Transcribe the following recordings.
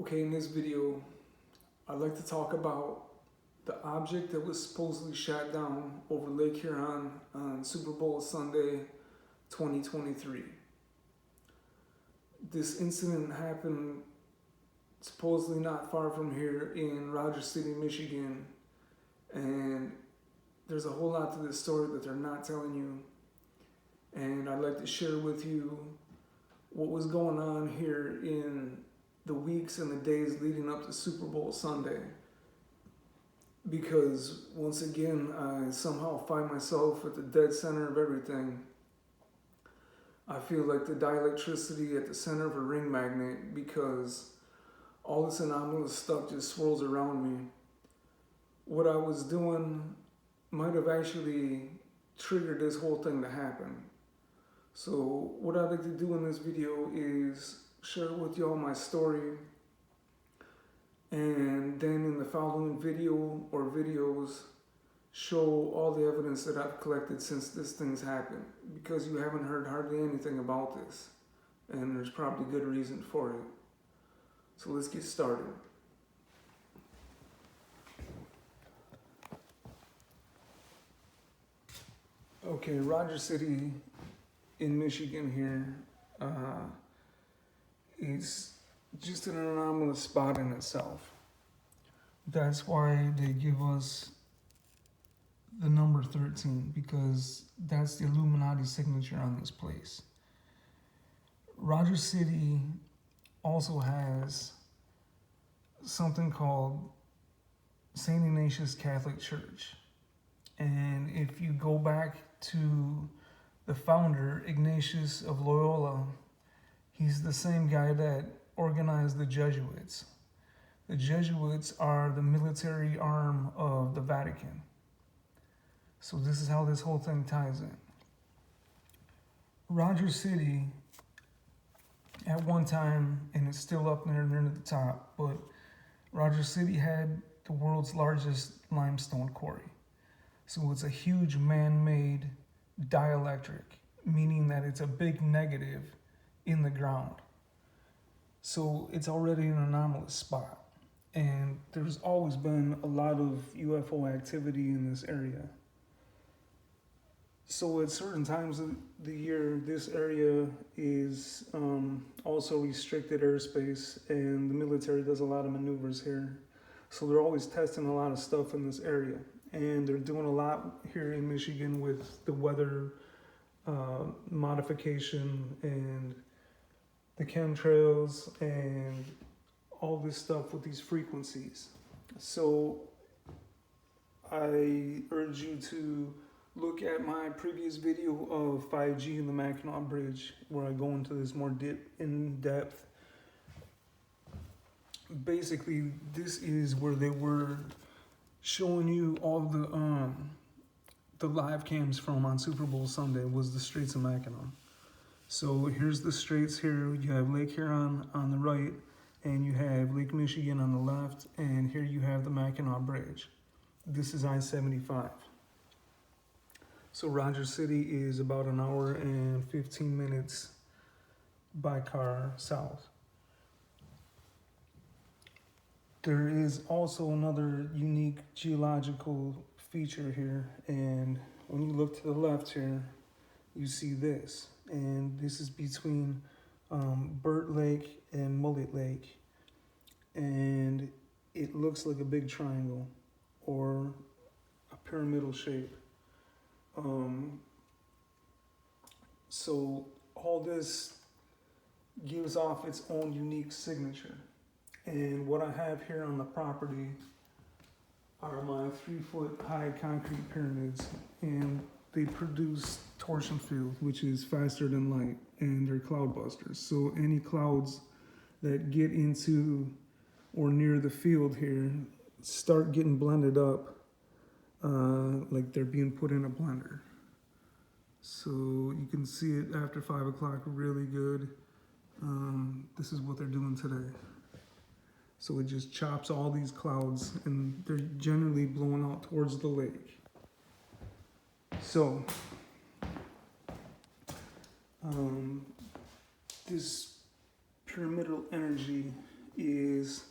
Okay, in this video, I'd like to talk about the object that was supposedly shot down over Lake Huron on Superbowl Sunday 2023. This incident happened supposedly not far from here in Rogers City, Michigan, and there's a whole lot to this story that they're not telling you, and I'd like to share with you what was going on here in the weeks and the days leading up to Superbowl Sunday, because once again I somehow find myself at the dead center of everything. I feel like the dielectricity at the center of a ring magnet, because all this anomalous stuff just swirls around me. What I was doing might have actually triggered this whole thing to happen. So what I'd like to do in this video is share with y'all my story, and then in the following video or videos show all the evidence that I've collected since this thing's happened, because you haven't heard hardly anything about this, and there's probably good reason for it. So let's get started. Okay, Rogers City in Michigan here is just an anomalous spot in itself. That's why they give us the number 13, because that's the Illuminati signature on this place. Rogers City also has something called St. Ignatius Catholic Church. And if you go back to the founder, Ignatius of Loyola, he's the same guy that organized the Jesuits. The Jesuits are the military arm of the Vatican. So this is how this whole thing ties in. Rogers City, at one time, and it's still up there near the top, but Rogers City had the world's largest limestone quarry. So it's a huge man-made dielectric, meaning that it's a big negative in the ground. So it's already an anomalous spot. And there's always been a lot of UFO activity in this area. So at certain times of the year, this area is also restricted airspace, and the military does a lot of maneuvers here. So they're always testing a lot of stuff in this area. And they're doing a lot here in Michigan with the weather modification and the chemtrails and all this stuff with these frequencies. So I urge you to look at my previous video of 5G and the Mackinac Bridge, where I go into this more in depth. Basically, this is where they were showing you all the live cams from on Superbowl Sunday, was the Straits of Mackinac. So here's the straits here. You have Lake Huron on the right, and you have Lake Michigan on the left, and here you have the Mackinac Bridge. This is I-75. So Rogers City is about an hour and 15 minutes by car south. There is also another unique geological feature here, and when you look to the left here, you see this, and this is between Burt Lake and Mullet Lake, and it looks like a big triangle or a pyramidal shape. So all this gives off its own unique signature. And what I have here on the property are my 3-foot high concrete pyramids, and they produce torsion field, which is faster than light, and they're cloud busters. So any clouds that get into or near the field here start getting blended up like they're being put in a blender. So you can see it after 5 o'clock really good. This is what they're doing today. So it just chops all these clouds, and they're generally blowing out towards the lake. So this pyramidal energy is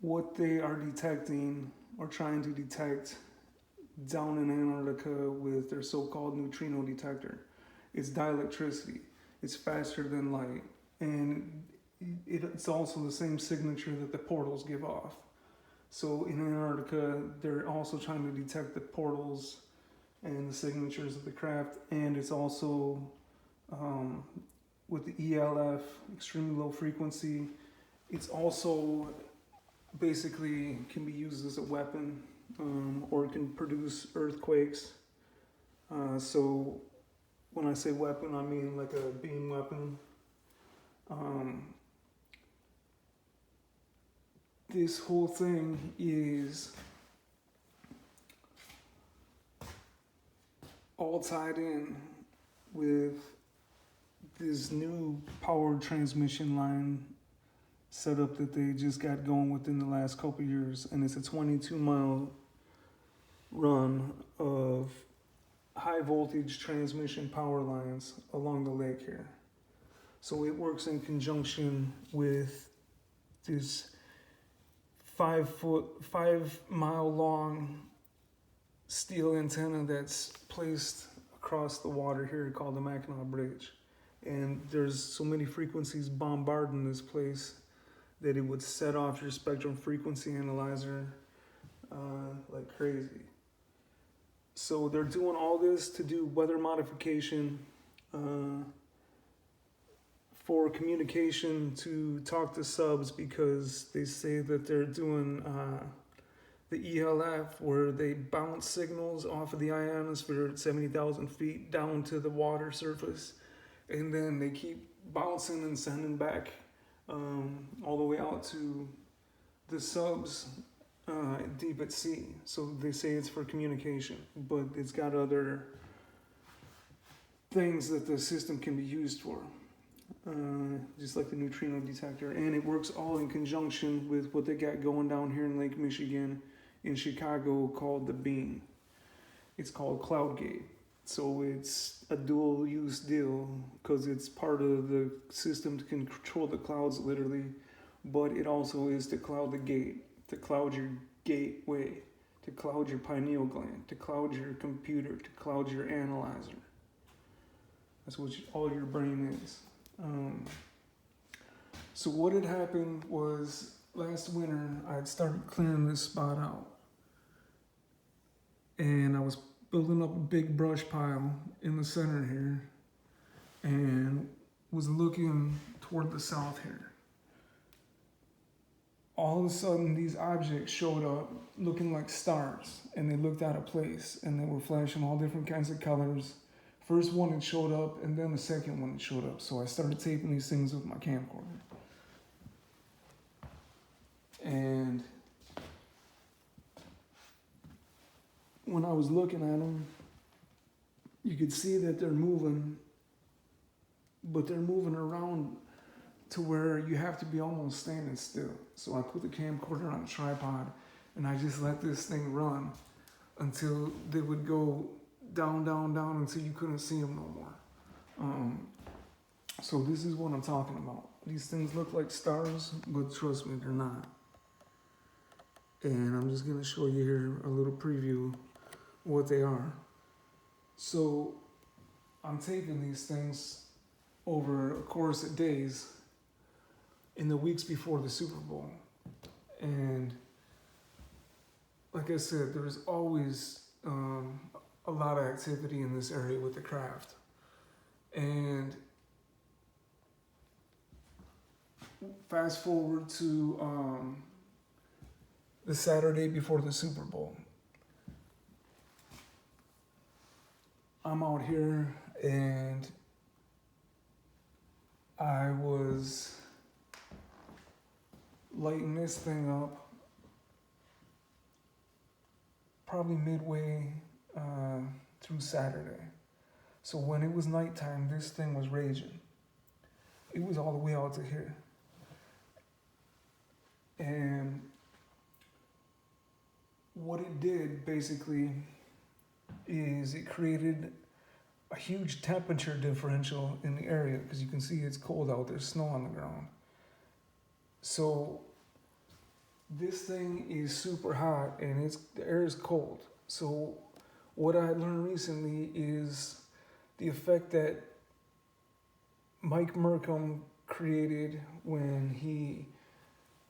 what they are detecting or trying to detect down in Antarctica with their so-called neutrino detector. It's dielectricity. It's faster than light. And it's also the same signature that the portals give off. So in Antarctica, they're also trying to detect the portals and the signatures of the craft. And it's also with the ELF, extremely low frequency. It's also basically can be used as a weapon, or it can produce earthquakes. So when I say weapon, I mean like a beam weapon. This whole thing is all tied in with this new power transmission line setup that they just got going within the last couple of years, and it's a 22-mile run of high voltage transmission power lines along the lake here. So it works in conjunction with this 5-mile long steel antenna that's placed across the water here called the Mackinac Bridge. And there's so many frequencies bombarding this place that it would set off your spectrum frequency analyzer like crazy. So they're doing all this to do weather modification for communication to talk to subs, because they say that they're doing the ELF where they bounce signals off of the ionosphere at 70,000 feet down to the water surface, and then they keep bouncing and sending back all the way out to the subs deep at sea. So they say it's for communication, but it's got other things that the system can be used for, just like the neutrino detector. And it works all in conjunction with what they got going down here in Lake Michigan in Chicago called the Beam. It's called CloudGate. So it's a dual use deal because it's part of the system to control the clouds literally, but it also is to cloud the gate, to cloud your gateway, to cloud your pineal gland, to cloud your computer, to cloud your analyzer. That's what all your brain is. So what had happened was last winter I'd started clearing this spot out, and I was building up a big brush pile in the center here and was looking toward the south here. All of a sudden these objects showed up looking like stars, and they looked out of place, and they were flashing all different kinds of colors. First one had showed up, and then the second one had showed up. So I started taping these things with my camcorder. And when I was looking at them, you could see that they're moving, but they're moving around to where you have to be almost standing still. So I put the camcorder on a tripod, and I just let this thing run until they would go down, down, down until you couldn't see them no more. So this is what I'm talking about. These things look like stars, but trust me, they're not. And I'm just gonna show you here a little preview what they are. So I'm taping these things over a course of days in the weeks before the Super Bowl. And like I said, there's always a lot of activity in this area with the craft. And fast forward to the Saturday before the Super Bowl. I'm out here and I was lighting this thing up probably midway through Saturday. So when it was nighttime, this thing was raging. It was all the way out to here. And what it did basically is it created a huge temperature differential in the area, because you can see it's cold out, there's snow on the ground. So this thing is super hot and the air is cold. So what I learned recently is the effect that Mike Merkham created when he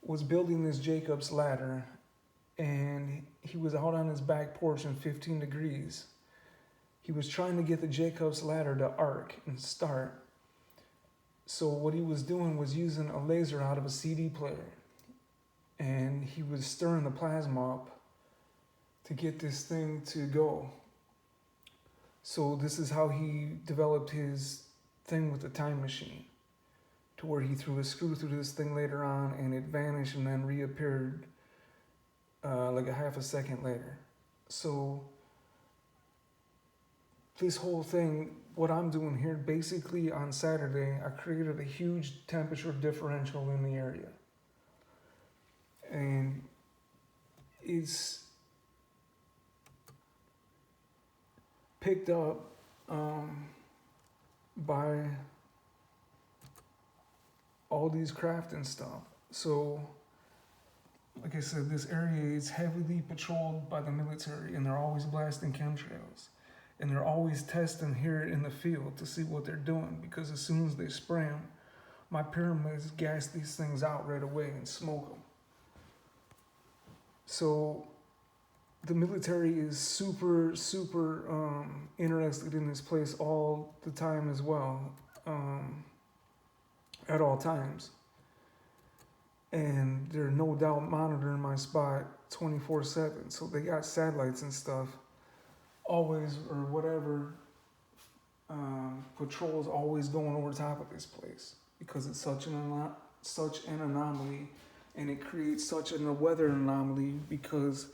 was building this Jacob's ladder, and he was out on his back porch in 15 degrees. He was trying to get the Jacob's ladder to arc and start. So what he was doing was using a laser out of a CD player, and he was stirring the plasma up to get this thing to go. So this is how he developed his thing with the time machine, to where he threw a screw through this thing later on and it vanished and then reappeared like a half a second later. So this whole thing, what I'm doing here, basically on Saturday, I created a huge temperature differential in the area. And it's picked up by all these craft and stuff. So, like I said, this area is heavily patrolled by the military, and they're always blasting chemtrails. And they're always testing here in the field to see what they're doing, because as soon as they spray them, my pyramids gas these things out right away and smoke them. So the military is super interested in this place all the time as well, at all times. And they're no doubt monitoring my spot 24/7. So they got satellites and stuff always, or whatever, patrols always going over top of this place, because it's such an anomaly, and it creates such a weather anomaly, because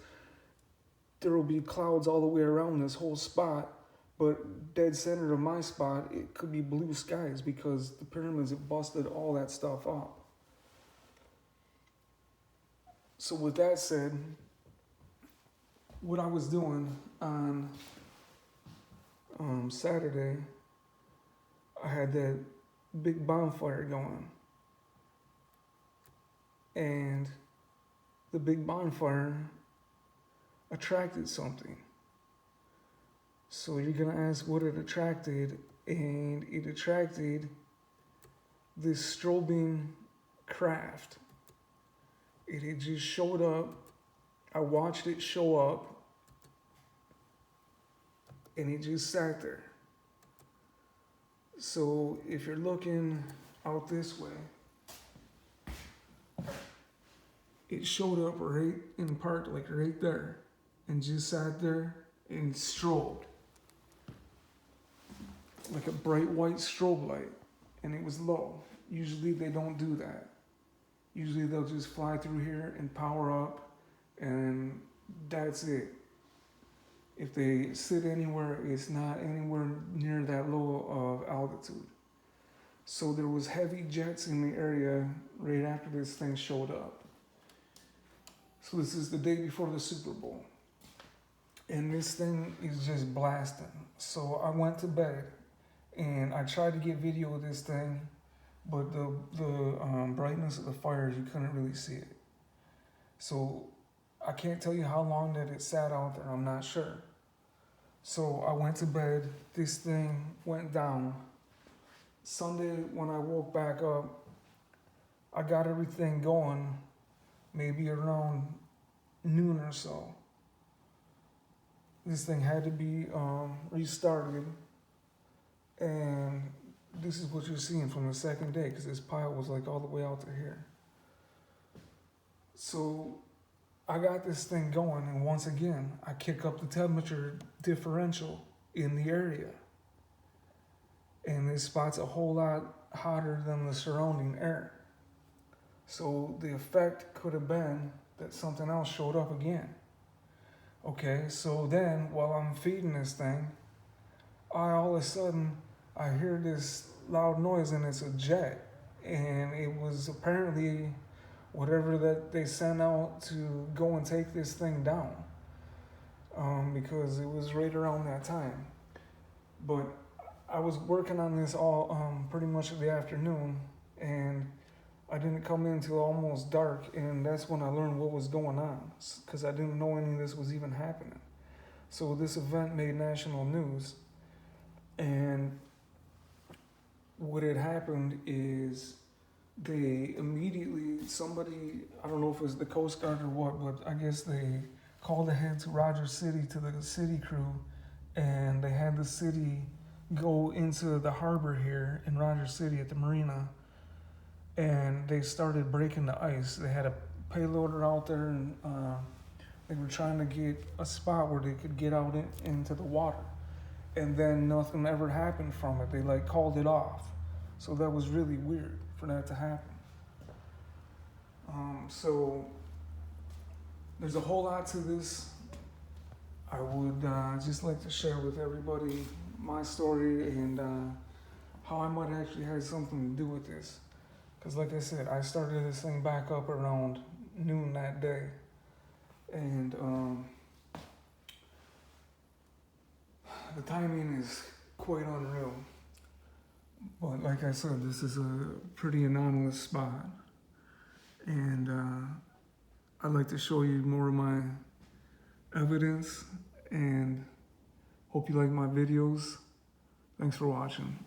there will be clouds all the way around this whole spot, but dead center of my spot, it could be blue skies, because the pyramids have busted all that stuff up. So with that said, what I was doing on Saturday, I had that big bonfire going. And the big bonfire attracted something. So you're gonna ask what it attracted, and it attracted this strobing craft. It had just showed up. I watched it show up, and it just sat there. So if you're looking out this way, it showed up right in the park, like right there, and just sat there and strobed like a bright white strobe light, and it was low. Usually they don't do that. Usually they'll just fly through here and power up, and that's it. If they sit anywhere, it's not anywhere near that low of altitude. So there was heavy jets in the area right after this thing showed up. So this is the day before the Super Bowl, and this thing is just blasting. So I went to bed, and I tried to get video of this thing, but the brightness of the fires, you couldn't really see it. So I can't tell you how long that it sat out there, I'm not sure. So I went to bed, this thing went down. Sunday, when I woke back up, I got everything going maybe around noon or so. This thing had to be restarted, and this is what you're seeing from the second day, because this pile was like all the way out to here. So I got this thing going, and once again, I kick up the temperature differential in the area. And this spot's a whole lot hotter than the surrounding air. So the effect could have been that something else showed up again. Okay, so then while I'm feeding this thing, all of a sudden I hear this loud noise, and it's a jet. And it was apparently whatever that they sent out to go and take this thing down, because it was right around that time. But I was working on this all pretty much of the afternoon, and I didn't come in till almost dark, and that's when I learned what was going on, because I didn't know any of this was even happening. So this event made national news, and what had happened is they immediately, somebody, I don't know if it was the Coast Guard or what, but I guess they called ahead to Rogers City, to the city crew, and they had the city go into the harbor here in Rogers City at the marina, and they started breaking the ice. They had a payloader out there, and they were trying to get a spot where they could get out into the water. And then nothing ever happened from it. They like called it off. So that was really weird for that to happen. So there's a whole lot to this. I would just like to share with everybody my story and how I might actually have something to do with this. Because like I said, I started this thing back up around noon that day. And the timing is quite unreal. But like I said, this is a pretty anomalous spot. And I'd like to show you more of my evidence, and hope you like my videos. Thanks for watching.